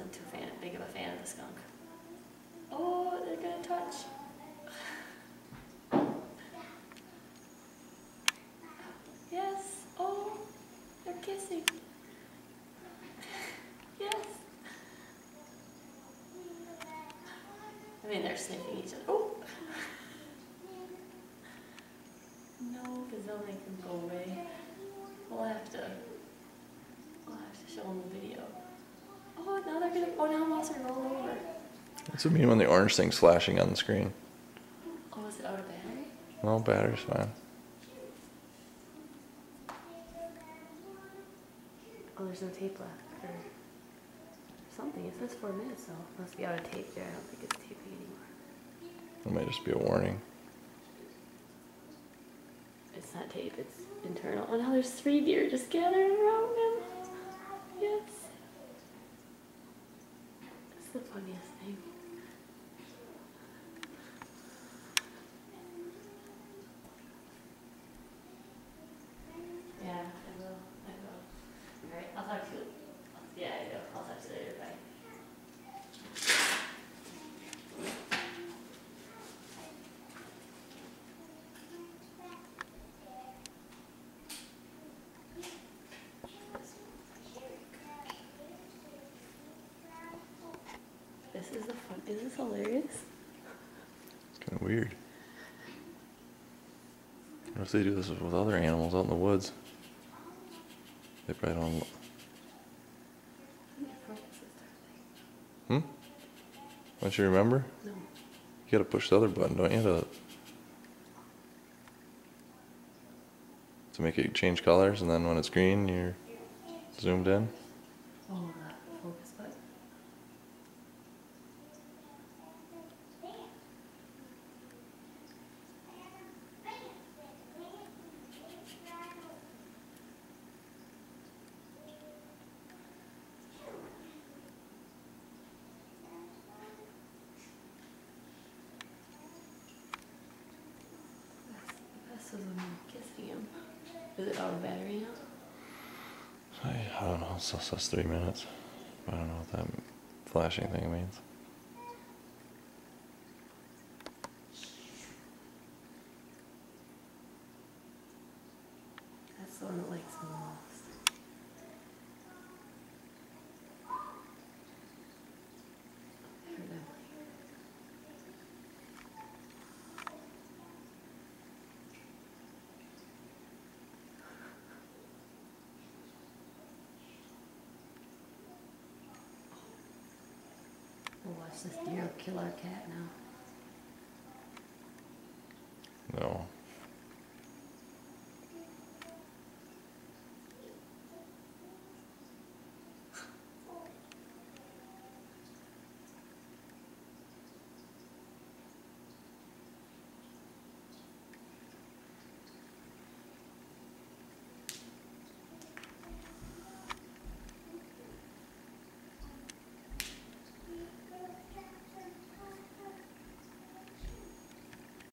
wasn't too big of a fan of the skunk. Oh, they're gonna touch. Yes. Oh, they're kissing. Yes. I mean, they're sniffing each other. Oh. No, because they'll make them go away. We'll have to show them the video. Oh, now they're gonna. Oh, now I'm also roll over. That's what I mean when the orange thing's flashing on the screen. Oh, is it out of battery? Well, battery's fine. Oh, there's no tape left. Or something. It says 4 minutes, though. Must be out of tape there. I don't think it's taping anymore. It might just be a warning. It's not tape, it's internal. Oh, now there's 3 deer just gathering around him. Yes. It's the funniest thing. Yeah, I will. Alright, I'll talk to you. Yeah, I will. I'll talk to you later. Bye. This is the fun. Is this hilarious? It's kind of weird. What if they do this with other animals out in the woods? They probably don't. Don't you remember? No. You gotta push the other button, don't you, to make it change colors, and then when it's green, you're zoomed in. Oh, the focus button. This is when I'm kissing him. Is it out of battery now? I don't know, it still says 3 minutes. I don't know what that flashing thing means. That's the one that likes me the most. Heard him. We'll watch this deer kill our cat now.